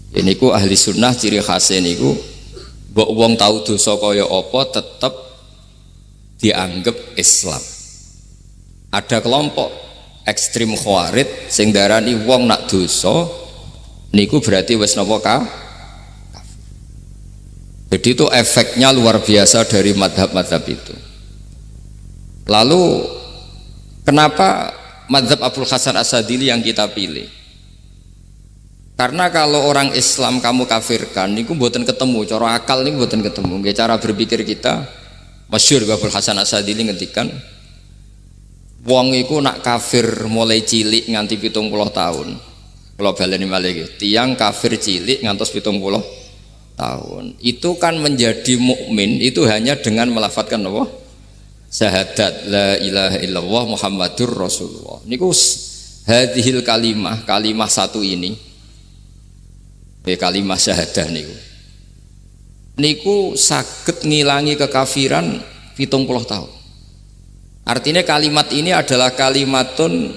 Ini ku ahli sunnah ciri khasnya niku mbok wong tau dosa kaya apa tetep dianggap Islam. Ada kelompok ekstrim khawarij sing darani wong nak dosa niku berarti wis napa kafir. Jadi itu efeknya luar biasa dari madhab-madhab itu. Lalu kenapa madhab Abul Hasan As-Sadili yang kita pilih? Karena kalau orang Islam kamu kafirkan niku mboten ketemu, cara akal niku mboten ketemu. Nggih cara berpikir kita masyhur Abul Hasan As-Sadili ngendikan wong iku nak kafir mulai cilik nganti 70 tahun. Kalau baleni malih tiyang kafir cilik ngantos 70 tahun itu kan menjadi mukmin itu hanya dengan melafadzkan apa? Syahadat la ilaha illallah Muhammadur Rasulullah. Niku hadhil kalimah satu ini. Kalimah syahadah niku saged ngilangi kekafiran 70 tahun. Artinya kalimat ini adalah kalimatun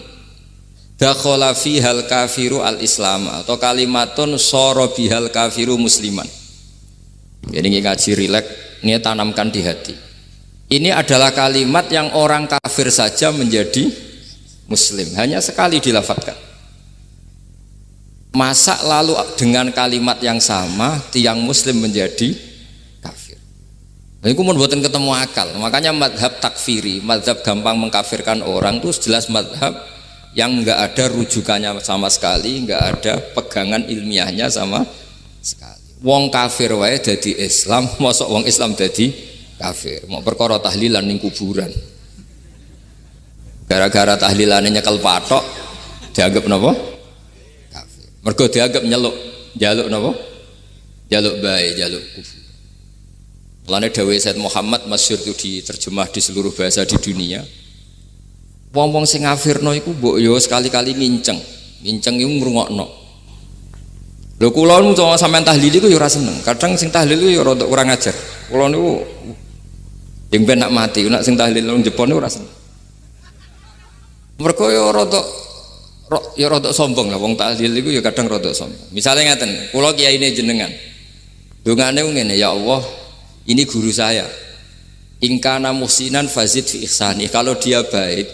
dakhala fihal kafiru al-islam atau kalimatun sara bihal kafiru musliman. Jadi ngaji rileks, ini tanamkan di hati. Ini adalah kalimat yang orang kafir saja menjadi muslim, hanya sekali dilafadzkan. Masa lalu dengan kalimat yang sama tiang muslim menjadi kafir. Ini pun buatan ketemu akal. Makanya madhab takfiri, madhab gampang mengkafirkan orang itu jelas madhab yang enggak ada rujukannya sama sekali, enggak ada pegangan ilmiahnya sama sekali. Wong kafir wae dadi Islam, mosok wong Islam dadi kafir. Mau perkara tahlilan ning kuburan. Gara-gara tahlilane nyekel patok dianggap napa? Kafir. Mergo dianggap njaluk napa? Jaluk bae, jaluk kubur. Mulane dawuh Said Muhammad masyhur itu diterjemah di seluruh bahasa di dunia. Wong-wong sing ngafirno iku mbok yo sekali-kali nginceng iku ngrungokno. Lho kula nu sampean tahlil iku ya ora seneng. Kadang sing tahlil iku ya rada kurang ajar. Kula niku yang ben nak mati, nak sing tahlil nang Jepun niku ora seneng. Mergo ya rada sombong lah wong tahlil iku ya kadang rada sombong. Misale ngaten, kula kiyaine jenengan. Dongane ngene, ya Allah, ini guru saya. In kana muhsinan fazid fi ihsani. Kalau dia baik,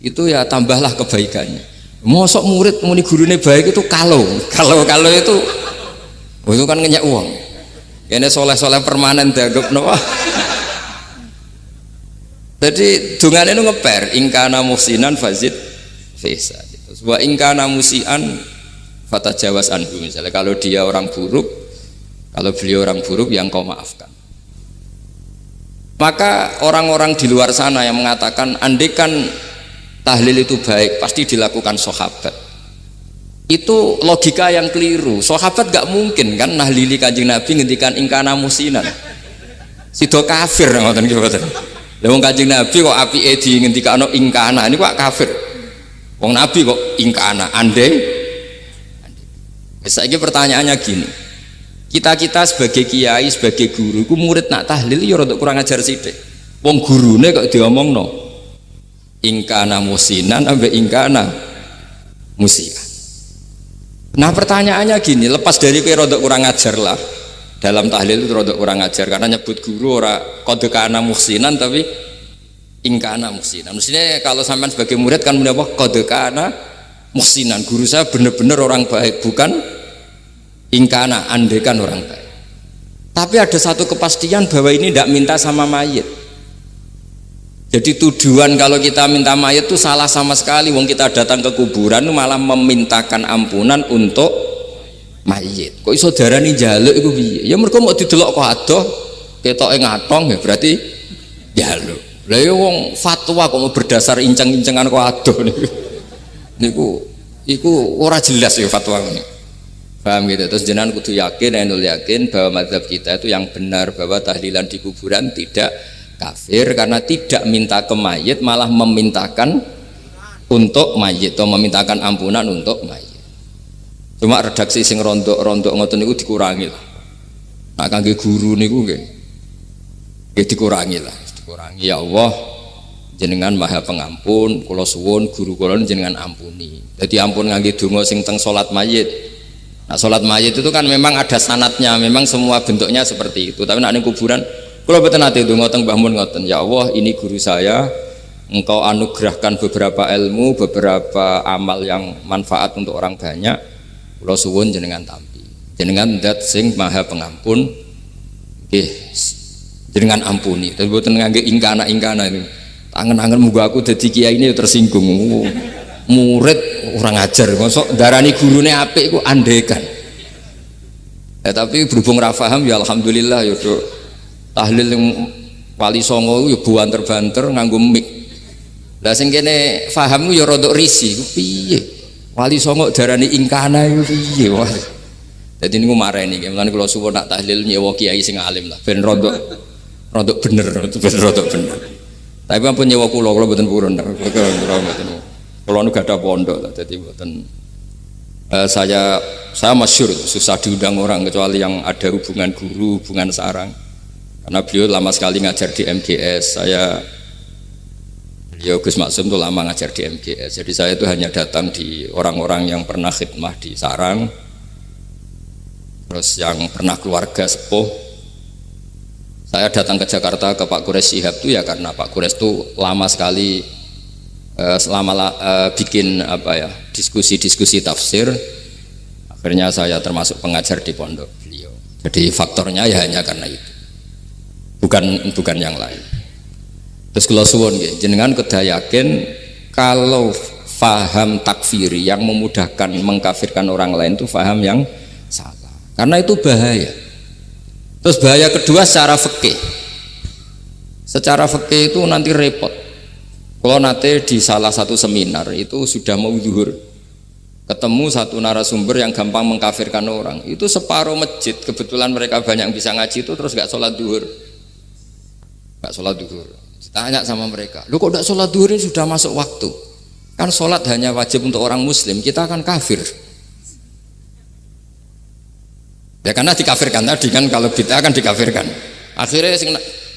itu ya tambahlah kebaikannya. Mosok murid muni gurune baik itu kalau itu kan ngenyak uang. Ini soleh-soleh permanen dianggap napa? Jadi dungane itu ngeper ingkana muhsinan fazid fisa. Wa ingkana musian fatajawaz anhu. Misalnya kalau dia orang buruk, kalau beliau orang buruk yang kau maafkan. Maka orang-orang di luar sana yang mengatakan andekan tahlil itu baik pasti dilakukan sahabat, itu logika yang keliru. Sahabat gak mungkin kan nahlili Kanjeng Nabi ngendikan ingkana musinan sido kafir ngoten nggih mboten. Lah wong Kanjeng Nabi kok apike di ngendikano ingkana ini kok kafir. Wong Nabi kok ingkana andai. Saiki pertanyaannya gini, kita sebagai kiai, sebagai guru ku murid nak tahlil ya rada kurang ajar sithik. Wong gurune kok diomongno ingkana musinan ambek ingkana musian. Nah pertanyaannya gini, lepas dari kira rodok kurang ajar lah dalam tahlil itu rodok kurang ajar karena nyebut guru ora kode kana musinan tapi ingkana musinan. Maksudnya kalau sampean sebagai murid kan menapa kode kana musinan, guru saya benar-benar orang baik, bukan ingkana andekan orang baik. Tapi ada satu kepastian bahwa ini tidak minta sama mayit. Jadi tujuan kalau kita minta mayat itu salah sama sekali. Wong kita datang ke kuburan malah memintakan ampunan untuk mayit. Kok iso darani njaluk iku piye? Ya mergo mau didelok kok adoh ketoke ngatong ya berarti njaluk. Lah ya wong fatwa kok mau berdasar inceng-incengan kok adoh niku. Iku ora jelas ya fatwa ini. Paham gitu. Terus jenengan kudu yakin, yakin bahwa mazhab kita itu yang benar, bahwa tahlilan di kuburan tidak kafir karena tidak minta ke mayit, malah memintakan untuk mayit atau memintakan ampunan untuk mayit. Cuma redaksi sing rontok ngoten niku dikurangi lah. Nah kangge guru niku nggih dikurangi lah, dikurangi. Ya Allah, jenengan Maha Pengampun, kula suwun guru kula jenengan ampuni. Jadi ampun ngangge donga sing teng salat mayit. Nah, sholat mayit itu kan memang ada sanatnya, memang semua bentuknya seperti itu. Tapi nak ning kuburan, kalau betul nanti itu ngotong Mbah Mun ngoten, ya Allah ini guru saya, Engkau anugerahkan beberapa ilmu, beberapa amal yang manfaat untuk orang banyak. Kula suwun jenengan tampi. Jenengan dat sing Maha Pengampun. Nggih, jenengan ampuni. Tapi boten ngangge ingkana-ingkana ini. Angen-angen muga aku dadi kiai ini tersinggung. Murid orang ajar, mosok darani gurune apik iku andekan. Tapi berhubung ra paham ya alhamdulillah ya do. Tahlil yang Wali Songo ya buanter-banter nganggo mik. Lah sing kene paham ya rada risi, piye? Wali Songo darani ingkana iku piye wae. Dadi niku mareni, mulane kula suwun nak tahlil nyewa kiai sing alim lah ben rada bener, ben rada bener. Tapi ampun nyewa kula mboten purun. Kula nu gak ada pondok dadi mboten saya masyhur susah diundang orang kecuali yang ada hubungan guru, hubungan sarang. Karena beliau lama sekali ngajar di MGS. Beliau Gus Maksum itu lama ngajar di MGS. Jadi saya itu hanya datang di orang-orang yang pernah khidmah di sarang, terus yang pernah keluarga sepuh. Saya datang ke Jakarta ke Pak Quraisy Shihab itu ya karena Pak Quraisy itu lama sekali bikin diskusi-diskusi tafsir. Akhirnya saya termasuk pengajar di pondok beliau. Jadi faktornya ya hanya karena itu, bukan yang lain. Terus kalau suwun nggih, jenengan kedah yakin kalau faham takfiri yang memudahkan mengkafirkan orang lain itu faham yang salah, karena itu bahaya. Terus bahaya kedua secara fikih. Secara fikih itu nanti repot. Kalau nanti di salah satu seminar itu sudah mau zuhur, ketemu satu narasumber yang gampang mengkafirkan orang, itu separuh masjid kebetulan mereka banyak yang bisa ngaji itu terus gak sholat zuhur, ditanya sama mereka, lu kok gak sholat zuhur, ini sudah masuk waktu, kan sholat hanya wajib untuk orang muslim, kita akan kafir ya karena dikafirkan tadi kan, kalau kita akan dikafirkan. Akhirnya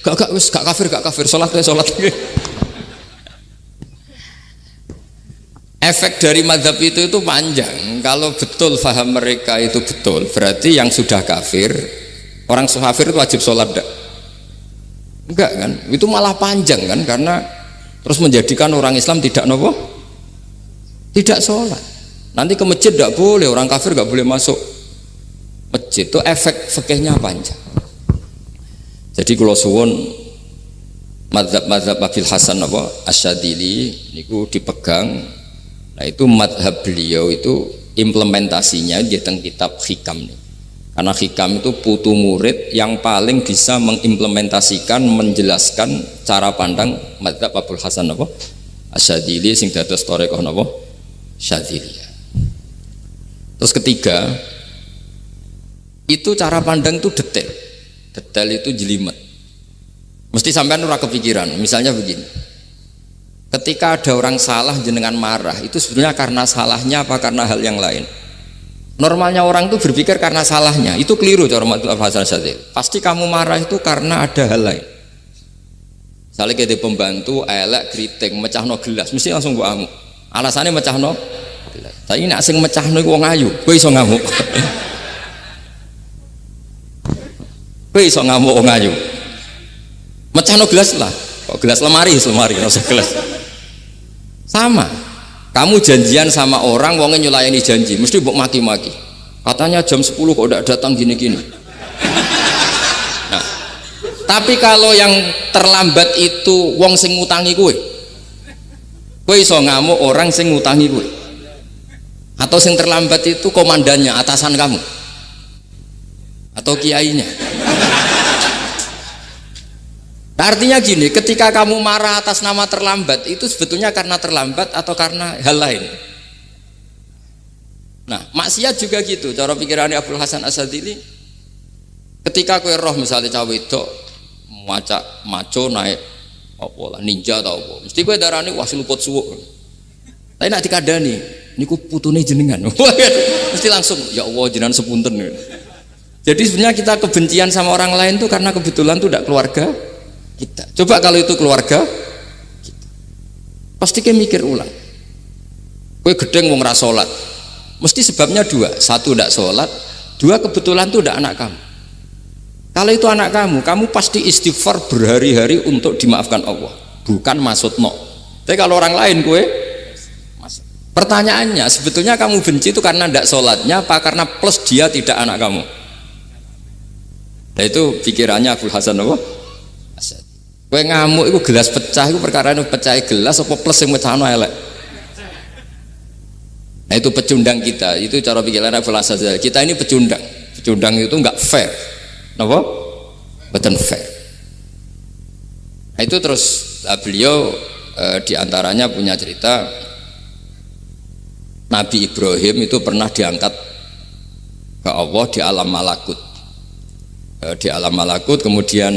gak kafir sholat. Efek dari mazhab itu panjang. Kalau betul faham mereka itu betul, berarti yang sudah kafir, orang kafir itu wajib sholat enggak kan? Itu malah panjang kan, karena terus menjadikan orang Islam tidak sholat. Nanti ke masjid tidak boleh, orang kafir nggak boleh masuk masjid. Itu efek fikihnya panjang. Jadi kalau suwun mazhab Abil Hasan Asyadili niku dipegang. Nah itu madhab beliau itu implementasinya di teng kitab Hikam nih. Karena Hikam itu putu murid yang paling bisa mengimplementasikan, menjelaskan cara pandang madhab Abul Hasan Asyadili sing dados thariqah Syadziliyah. Terus ketiga, itu cara pandang itu detail itu jelimet. Mesti sampean ora kepikiran. Misalnya begini. Ketika ada orang salah jenengan marah, itu sebenarnya karena salahnya apa karena hal yang lain? Normalnya orang itu berpikir karena salahnya, itu keliru cara Abul Hasan Asyadzili. Pasti kamu marah itu karena ada hal lain. Misalnya kita pembantu, elek, kriting, mecahno gelas, mesti langsung gua amuk. Alasannya mecahno gelas. Tapi nek sing mecahno iku wong ayu, kowe iso ngamuk. Kowe iso ngamuk wong ayu. Mecahno gelas lah. Kok gelas lemari, rasa gelas. Sama, kamu janjian sama orang, wongnya nyulayani janji, mesti mbok maki-maki. Katanya jam 10 kok udah datang gini-gini. Nah, tapi kalau yang terlambat itu wong sing ngutangi kowe iso ngamuk orang sing ngutangi kowe. Atau sing terlambat itu komandannya, atasan kamu. Atau kiainya. Nah, artinya gini, ketika kamu marah atas nama terlambat, itu sebetulnya karena terlambat atau karena hal lain. Nah, maksiat juga gitu, cara pikirannya Abul Hasan Asyadzili. Ketika kowe roh misalnya cawe wedok maco naik ninja atau apa, mesti kowe darani wah luput suwuk. Tapi nak dikandani, niku putune jenengan. Mesti langsung, ya Allah jenengan sepunten. Jadi sebenarnya kita kebencian sama orang lain itu karena kebetulan itu tidak keluarga kita. Coba kalau itu keluarga kita, pasti kita mikir ulang. Kowe gedeng wong ra salat, Mesti sebabnya dua, satu tidak sholat, dua kebetulan itu tidak anak kamu. Kalau itu anak kamu, kamu pasti istighfar berhari-hari untuk dimaafkan Allah, bukan maksud no. Tapi kalau orang lain kue, pertanyaannya sebetulnya kamu benci itu karena tidak sholatnya apa karena plus dia tidak anak kamu? Nah itu pikirannya Abul Hasan apa? Kue ngamuk itu gelas pecah itu perkara itu pecah gelas apa plus yang pecah elek. Nah itu pecundang kita, itu cara pikiran Abul Hasan. Kita ini pecundang itu enggak fair. Kenapa? Betul fair. Nah itu terus beliau diantaranya punya cerita Nabi Ibrahim itu pernah diangkat ke Allah di alam malakut. Di alam malakut kemudian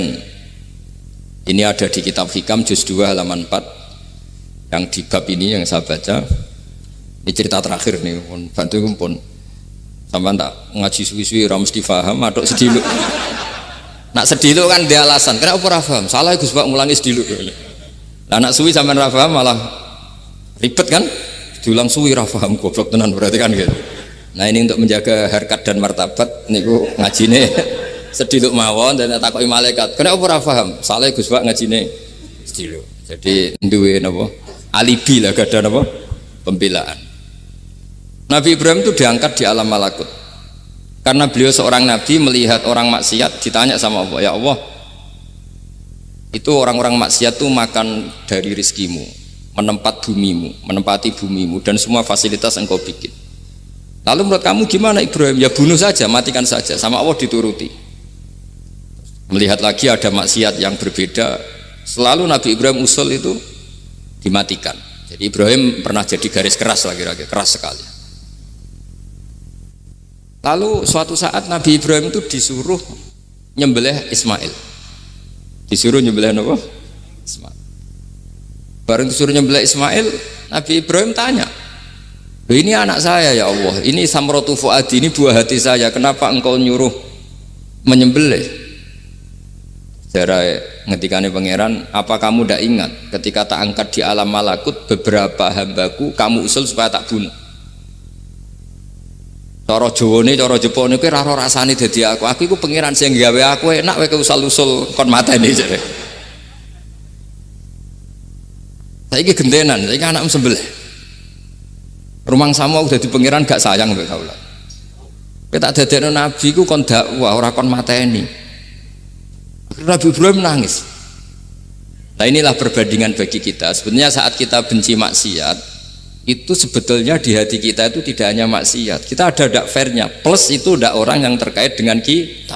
ini ada di kitab Hikam juz 2 halaman 4 yang di bab ini yang saya baca. Ini cerita terakhir nih, bantu pun sampai tak ngaji suwi-suwi ra mesti paham atau sediluk. Nak sediluk kan dia alasan, kenapa ora paham? Salah Gus Pak ngulangi sediluk. Lah nak suwi sampean ra paham malah ribet kan? Diulang suwi ra paham goblok tenan berarti kan gitu. Nah ini untuk menjaga harkat dan martabat niku ngajine sediluk mawon dan takoki malaikat. Kenapa ora paham? Salah Gus Pak ngajine sediluk. Jadi duwe napa? Alibi lah gak ada napa? Pembelaan. Nabi Ibrahim itu diangkat di alam malakut karena beliau seorang nabi melihat orang maksiat, ditanya sama Allah, ya Allah itu orang-orang maksiat itu makan dari rizkimu, menempati bumimu dan semua fasilitas engkau bikin. Lalu menurut kamu gimana Ibrahim? Ya bunuh saja, matikan saja. Sama Allah dituruti. Melihat lagi ada maksiat yang berbeda, selalu Nabi Ibrahim usul itu dimatikan. Jadi Ibrahim pernah jadi garis keras lagi, keras sekali. Lalu suatu saat Nabi Ibrahim itu disuruh nyembelih Ismail. Disuruh nyembelih apa? Ismail. Baru disuruh nyembelih Ismail, Nabi Ibrahim tanya, ini anak saya ya Allah, ini samratu fuadi, ini buah hati saya, kenapa engkau nyuruh menyembelih? Secara ngetikane pangeran, apa kamu tidak ingat ketika tak angkat di alam malakut beberapa hambaku kamu usul supaya tak bunuh? Cara Jawane, cara Jepone kuwi ora rasane dadi aku. Aku iku pangeran sing gawe aku enak wae usul-usul kon mateni jare. Saiki gentenan, saiki anakmu sembelih. Rumangsamu dadi pangeran gak sayang mbek kaula. Kowe tak dadekno nabi ku kon dakwah ora kon mateni. Nabi Ibrahim nangis. Nah inilah perbandingan bagi kita. Sebenarnya saat kita benci maksiat itu sebetulnya di hati kita itu tidak hanya maksiat, kita ada dak fairnya, plus itu dak orang yang terkait dengan kita.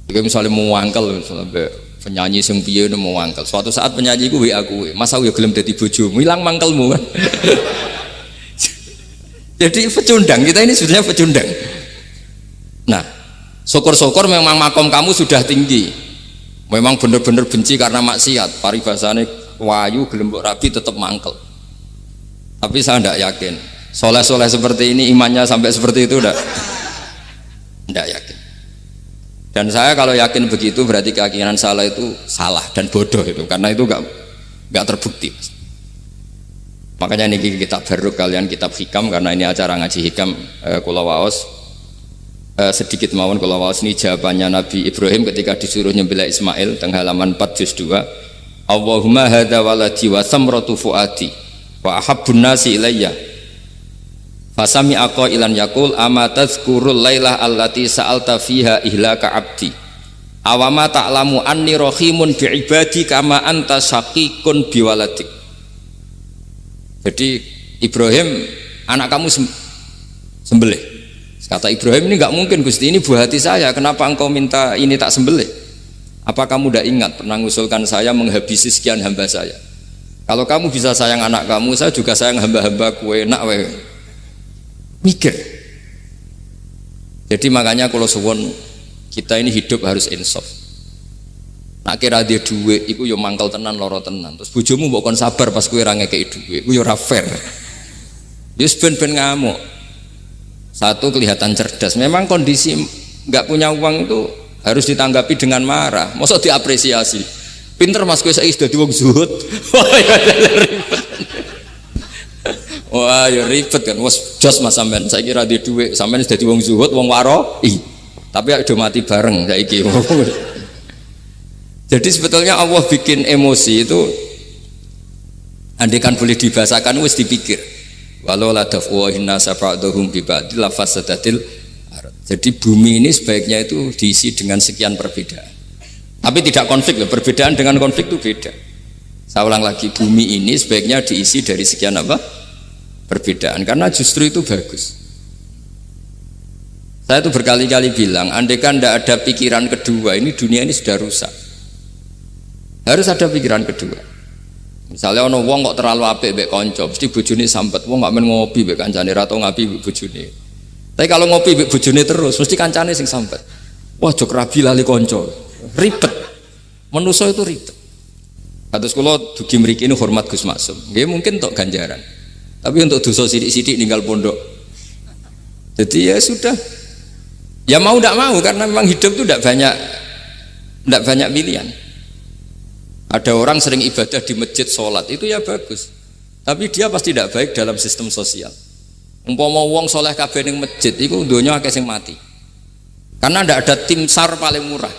Jika misalnya mau wangkel, misalnya penyanyi sing piye mau wangkel, suatu saat penyanyi gue aku, masa gue gelem dadi bojomu, hilang mangkelmu kan? Jadi pecundang, kita ini sebetulnya pecundang. Nah, syukur-syukur memang makom kamu sudah tinggi, memang benar-benar benci karena maksiat, paribasane wayu gelem mbok rabi tetap mangkel. Tapi saya tidak yakin soleh-soleh seperti ini imannya sampai seperti itu tidak yakin. Dan saya kalau yakin begitu berarti keyakinan salah itu salah dan bodoh itu, karena itu nggak terbukti. Makanya ini kitab baru kalian kitab Hikam, karena ini acara ngaji Hikam kula waos sedikit mawon kula waos ini jawabannya Nabi Ibrahim ketika disuruh nyembelih Ismail teng halaman 4 juz 2. Allahumma hadza waladi wa samratu fuadi wa ahabbun nasi ilayya fasami aqailan yaqul ama tazkurul lailah allati sa'alta fiha ihlaka abdi awama ta'lamu anni rahimun bi ibadi kama anta syaqiqun bi waladik. Jadi Ibrahim, anak kamu sembelih. Kata Ibrahim, ini enggak mungkin Gusti, ini buah hati saya, kenapa engkau minta ini tak sembelih? Apa kamu tidak ingat pernah mengusulkan saya menghabisi sekian hamba saya? Kalau kamu bisa sayang anak kamu, saya juga sayang hamba-hamba kue nak we. Mikir. Jadi makanya kalau suwon kita ini hidup harus insaf. Nak kira dia duit, iku yo mangkal tenan loro tenan. Terus bojomu mbok kon sabar pas kue ra ngekeki duit, iku yo ora fair. Yo ben-ben ngamuk. Satu kelihatan cerdas. Memang kondisi nggak punya uang itu harus ditanggapi dengan marah, masa diapresiasi. Pinter mas kowe saiki dadi wong zuhud. Wah, ya ribet kan. Wes jos Mas sampean. Saiki ra duwe dhuwit, sampean wis dadi wong zuhud, wong waro. Tapi udah mati bareng saiki. Jadi sebetulnya Allah bikin emosi itu andaikan boleh dibahasakan wis dipikir. Walau la dafwa inna safa'dhum bi ba'dil lafasadatil ard. Jadi bumi ini sebaiknya itu diisi dengan sekian perbedaan. Tapi tidak konflik loh, perbedaan dengan konflik itu beda. Saya ulang lagi, bumi ini sebaiknya diisi dari sekian apa? Perbedaan, karena justru itu bagus. Saya itu berkali-kali bilang, andaikan tidak ada pikiran kedua, ini dunia ini sudah rusak. Harus ada pikiran kedua. Misalnya ono wong kok terlalu apik mbek kanca, mesti bojone sampet. Wong gak men ngopi mbek kancane ra tau ngapi mbek bojone. Tapi kalau ngopi mbek bojone terus, mesti kancane sing sampet. Wah, jok rabi lali kanca. Ribet. Manusa itu ribet. Kados kula dugi mriki ini hormat Gus Maksum. Nggih mungkin tok ganjaran. Tapi untuk dosa sidik-sidik ninggal pondok. Jadi ya sudah. Ya mau tidak mau karena memang hidup itu tidak banyak pilihan. Ada orang sering ibadah di masjid sholat itu ya bagus, tapi dia pasti tidak baik dalam sistem sosial. Umpama wong soleh kabeh ning masjid itu donya akeh sing mati karena tidak ada tim SAR paling murah.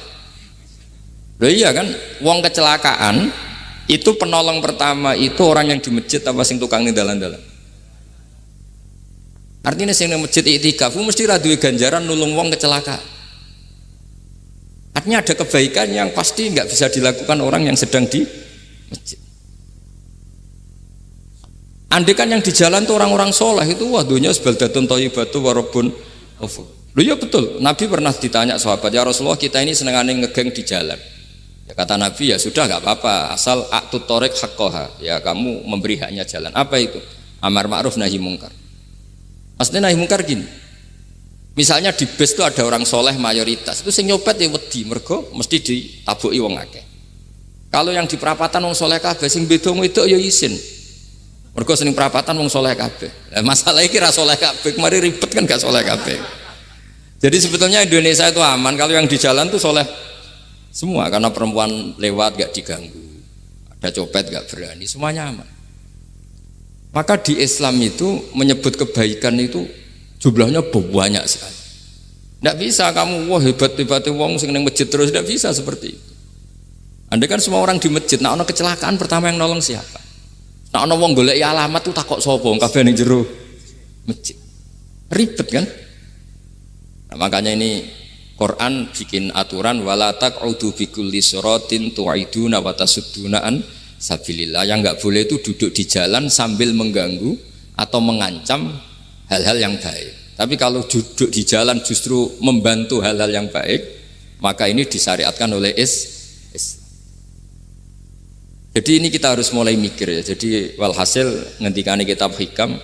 Loh iya kan, wong kecelakaan itu penolong pertama itu orang yang di masjid apa sing tukang ning dalan-dalan. Artinya sing ning masjid iktikaf mesti ra duwe ganjaran nulung wong kecelakaan. Artinya ada kebaikan yang pasti nggak bisa dilakukan orang yang sedang di masjid. Andai kan yang di jalan tuh orang-orang soleh itu wah dunia sebaldatun thayyibatu warabun ghafur. Loh ya betul. Nabi pernah ditanya sahabat, ya Rasulullah kita ini senengane ngegeng di jalan. Ya kata Nabi ya sudah nggak apa-apa asal a'tut thariq haqqaha. Ya kamu memberi haknya jalan. Apa itu? Amar ma'ruf nahi mungkar. Maksudnya nahi mungkar gini. Misalnya di bus itu ada orang soleh mayoritas, itu sing nyopet ya wedi, mergo mesti ditabuki wong akeh. Kalau yang di perapatan wong soleh kabeh, sing beda wedok ya isin. Mergo sing perapatan wong soleh kabeh. Nah, masalah iki ra soleh kabeh, kemari ribet kan gak soleh kabeh. Jadi sebetulnya Indonesia itu aman kalau yang di jalan tuh soleh semua karena perempuan lewat gak diganggu, ada copet gak berani, semuanya aman. Maka di Islam itu menyebut kebaikan itu jumlahnya banyak sekali. Tidak bisa kamu wah hebat-hebatnya wong sing ning masjid terus, tidak bisa seperti itu. Andai kan semua orang di masjid, nah ono kecelakaan pertama yang nolong siapa? Nah ono wong golek alamat tuh takok sapa wong kabeh ning jero masjid. Ribet kan? Nah, makanya ini Quran bikin aturan wala taq'udu bikulli siratin tu'iduna wa tasudduna an sabilillah. Yang enggak boleh itu duduk di jalan sambil mengganggu atau mengancam hal-hal yang baik. Tapi kalau duduk di jalan justru membantu hal-hal yang baik, maka ini disyariatkan oleh Islam. Jadi ini kita harus mulai mikir ya. Jadi walhasil ngendikane kitab hikam,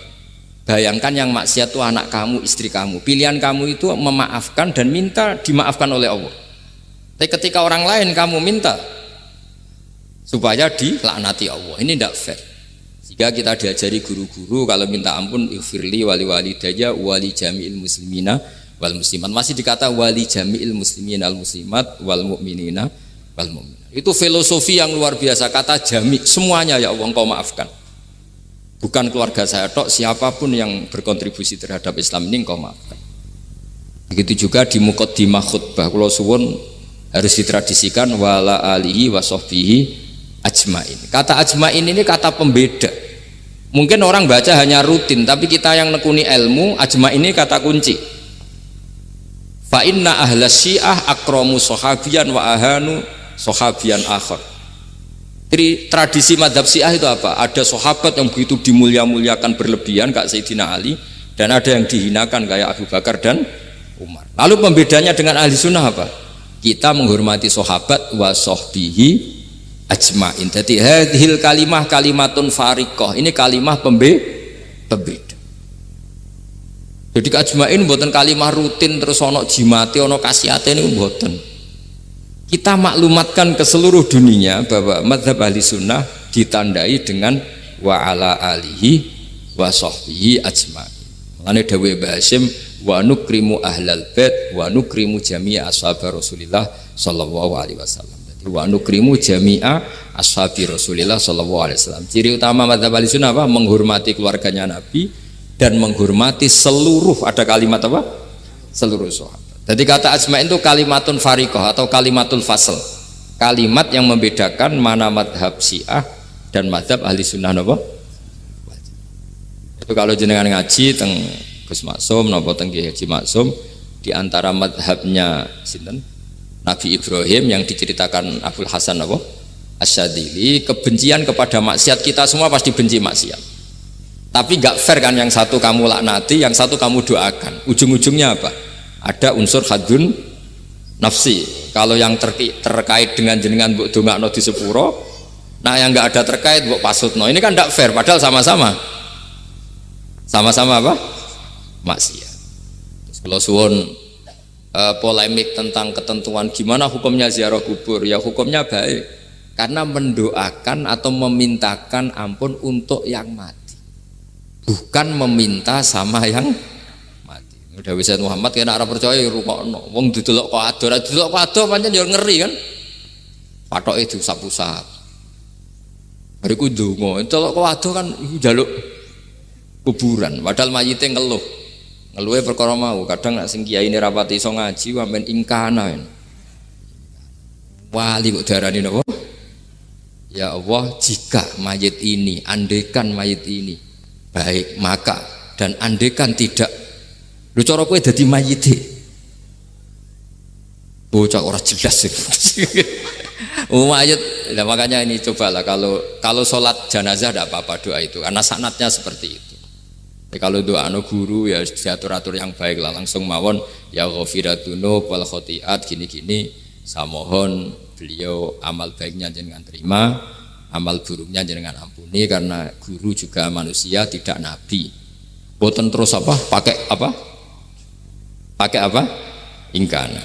bayangkan yang maksiat itu anak kamu, istri kamu. Pilihan kamu itu memaafkan dan minta dimaafkan oleh Allah. Tapi ketika orang lain kamu minta supaya dilaknati Allah, ini tidak fair. Jika kita diajari guru-guru kalau minta ampun ighfirli wali walidayya wali jami'il muslimina wal muslimat, masih dikata wali jami'il muslimina al muslimat wal mu'minina wal mu'minat. Itu filosofi yang luar biasa, kata jami' semuanya ya Allah engkau maafkan. Bukan keluarga saya tok, siapapun yang berkontribusi terhadap Islam ini engkau maafkan. Begitu juga di muqaddimah khutbah kula suwun harus ditradisikan wala alihi wa sahbihi ajmain. Kata ajmain ini kata pembeda. Mungkin orang baca hanya rutin, tapi kita yang nekuni ilmu, ajmain ini kata kunci. Fa inna ahlas syiah akramu sahabiyan wa ahanu sahabiyan akhar. Jadi tradisi madhab syiah itu apa? Ada sahabat yang begitu dimulia-muliakan berlebihan kayak Sayyidina Ali, dan ada yang dihinakan kayak Abu Bakar dan Umar. Lalu pembedanya dengan ahli sunnah apa? Kita menghormati sahabat wa sahbihi ajmain. Jadi hadhil kalimah kalimatun fariqah. Ini kalimah pembeda. Jadi ajmain buatan kalimah rutin terus ono jimati ono kasiate ini buatan. Kita maklumatkan ke seluruh dunia bahwa mazhab ahli sunnah ditandai dengan wa ala alihi wa sahbihi ajmain. Makanya dawe Basim wa nukrimu ahlal bait wa nukrimu jami'a ashabar Rasulillah sallallahu alaihi wasallam. wa nukrimu jami'a ashabi Rasulillah sallallahu alaihi wasallam. Ciri utama mazhab Ahlussunnah apa? Menghormati keluarganya Nabi dan menghormati seluruh, ada kalimat apa? Seluruh sahabat. Jadi kata ajma'in itu kalimatun fariqah atau kalimatul fasl. Kalimat yang membedakan mana madhab Syiah dan madhab Ahlussunnah apa? Itu kalau jenengan ngaji teng Gus Maksum napa teng Haji Maksum, di antara madhabnya sinten? Nabi Ibrahim yang diceritakan Abdul Hasan apa? Asyadili, kebencian kepada maksiat, kita semua pasti benci maksiat. Tapi gak fair kan, yang satu kamu laknati, yang satu kamu doakan. Ujung-ujungnya apa? Ada unsur hadun nafsi. Kalau yang terkait dengan jenengan mbok dongakno di sepuro, nah yang gak ada terkait mbok pasutno. Ini kan gak fair, padahal sama-sama apa? Maksiat. Terus kalau suwun polemik tentang ketentuan gimana hukumnya ziarah kubur, ya hukumnya baik karena mendoakan atau memintakan ampun untuk yang mati, bukan meminta sama yang mati. Udah bisa Muhammad kena arah percaya rukokno wong didelok kok ado pancen ya ngeri kan, patoke diusap-usap bariku ndonga delok kok ado kan njaluk kuburan padahal mayite ngeluhe perkara mau. Kadang nek sing kiai ini rapati iso ngaji sampean ingkana wali kok darani napa? Ya Allah, jika mayit ini, andekan mayit ini baik, maka dan andekan tidak, lho cara kowe dadi mayite bocah ora jelas mayit. Nah, makanya ini cobalah kalau sholat jenazah tidak apa-apa doa itu karena sanatnya seperti itu. Kalau doa guru ya diatur-atur yang baik lah, langsung mawon ya ghafiratunu wal khotiat gini-gini, saya mohon beliau amal baiknya jangan terima, amal buruknya jangan ampuni, karena guru juga manusia tidak nabi. Boten terus apa pakai apa ingkana.